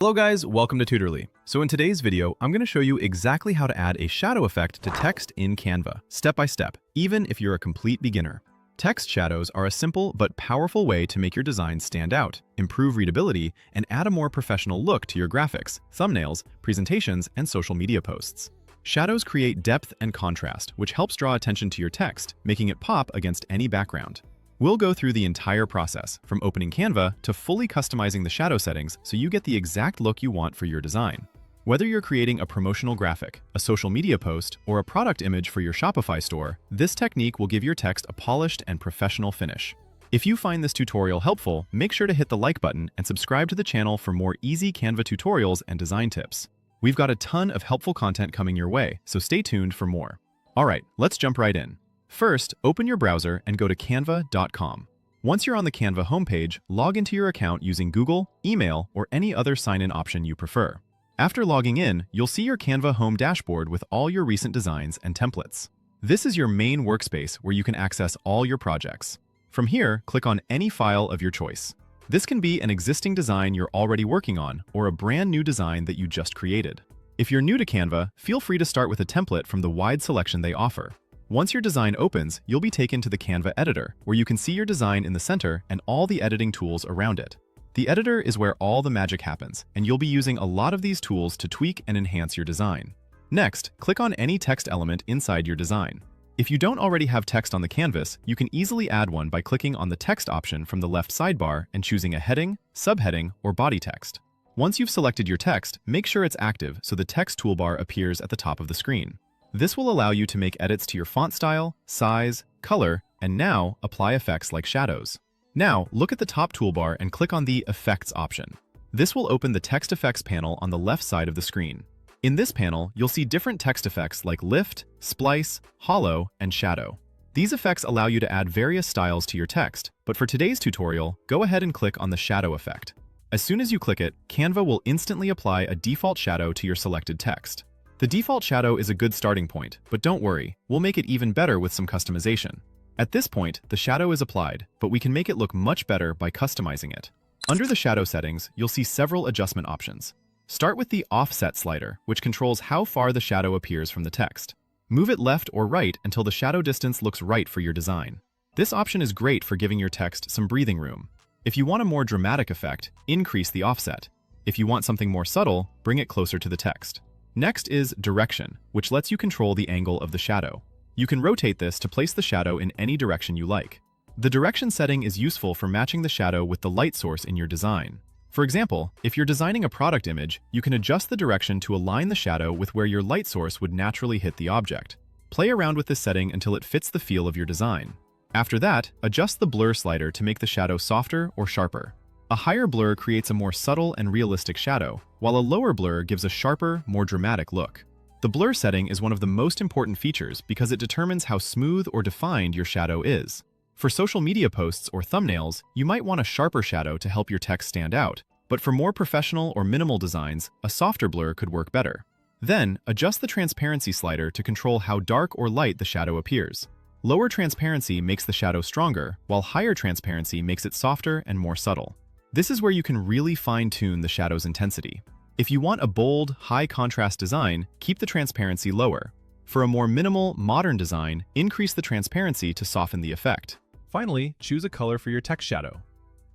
Hello guys, welcome to Tutorly. So in today's video, I'm going to show you exactly how to add a shadow effect to text in Canva, step by step, even if you're a complete beginner. Text shadows are a simple but powerful way to make your designs stand out, improve readability, and add a more professional look to your graphics, thumbnails, presentations, and social media posts. Shadows create depth and contrast, which helps draw attention to your text, making it pop against any background. We'll go through the entire process, from opening Canva to fully customizing the shadow settings so you get the exact look you want for your design. Whether you're creating a promotional graphic, a social media post, or a product image for your Shopify store, this technique will give your text a polished and professional finish. If you find this tutorial helpful, make sure to hit the like button and subscribe to the channel for more easy Canva tutorials and design tips. We've got a ton of helpful content coming your way, so stay tuned for more. Alright, let's jump right in. First, open your browser and go to canva.com. Once you're on the Canva homepage, log into your account using Google, email, or any other sign-in option you prefer. After logging in, you'll see your Canva home dashboard with all your recent designs and templates. This is your main workspace where you can access all your projects. From here, click on any file of your choice. This can be an existing design you're already working on or a brand new design that you just created. If you're new to Canva, feel free to start with a template from the wide selection they offer. Once your design opens, you'll be taken to the Canva editor, where you can see your design in the center and all the editing tools around it. The editor is where all the magic happens, and you'll be using a lot of these tools to tweak and enhance your design. Next, click on any text element inside your design. If you don't already have text on the canvas, you can easily add one by clicking on the text option from the left sidebar and choosing a heading, subheading, or body text. Once you've selected your text, make sure it's active so the text toolbar appears at the top of the screen. This will allow you to make edits to your font style, size, color, and now apply effects like shadows. Now, look at the top toolbar and click on the Effects option. This will open the Text Effects panel on the left side of the screen. In this panel, you'll see different text effects like lift, splice, hollow, and shadow. These effects allow you to add various styles to your text, but for today's tutorial, go ahead and click on the shadow effect. As soon as you click it, Canva will instantly apply a default shadow to your selected text. The default shadow is a good starting point, but don't worry, we'll make it even better with some customization. At this point, the shadow is applied, but we can make it look much better by customizing it. Under the shadow settings, you'll see several adjustment options. Start with the Offset slider, which controls how far the shadow appears from the text. Move it left or right until the shadow distance looks right for your design. This option is great for giving your text some breathing room. If you want a more dramatic effect, increase the offset. If you want something more subtle, bring it closer to the text. Next is Direction, which lets you control the angle of the shadow. You can rotate this to place the shadow in any direction you like. The direction setting is useful for matching the shadow with the light source in your design. For example, if you're designing a product image, you can adjust the direction to align the shadow with where your light source would naturally hit the object. Play around with this setting until it fits the feel of your design. After that, adjust the Blur slider to make the shadow softer or sharper. A higher blur creates a more subtle and realistic shadow, while a lower blur gives a sharper, more dramatic look. The blur setting is one of the most important features because it determines how smooth or defined your shadow is. For social media posts or thumbnails, you might want a sharper shadow to help your text stand out, but for more professional or minimal designs, a softer blur could work better. Then, adjust the transparency slider to control how dark or light the shadow appears. Lower transparency makes the shadow stronger, while higher transparency makes it softer and more subtle. This is where you can really fine-tune the shadow's intensity. If you want a bold, high-contrast design, keep the transparency lower. For a more minimal, modern design, increase the transparency to soften the effect. Finally, choose a color for your text shadow.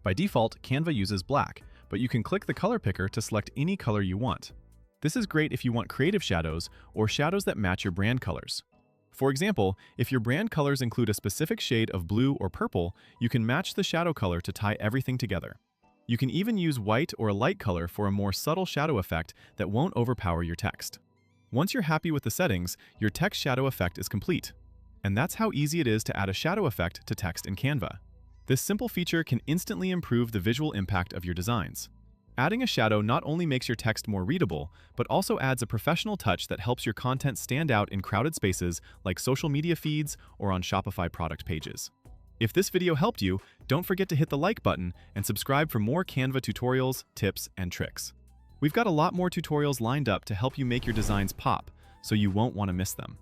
By default, Canva uses black, but you can click the color picker to select any color you want. This is great if you want creative shadows or shadows that match your brand colors. For example, if your brand colors include a specific shade of blue or purple, you can match the shadow color to tie everything together. You can even use white or a light color for a more subtle shadow effect that won't overpower your text. Once you're happy with the settings, your text shadow effect is complete. And that's how easy it is to add a shadow effect to text in Canva. This simple feature can instantly improve the visual impact of your designs. Adding a shadow not only makes your text more readable, but also adds a professional touch that helps your content stand out in crowded spaces like social media feeds or on Shopify product pages. If this video helped you, don't forget to hit the like button and subscribe for more Canva tutorials, tips, and tricks. We've got a lot more tutorials lined up to help you make your designs pop, so you won't want to miss them.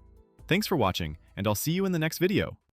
Thanks for watching, and I'll see you in the next video.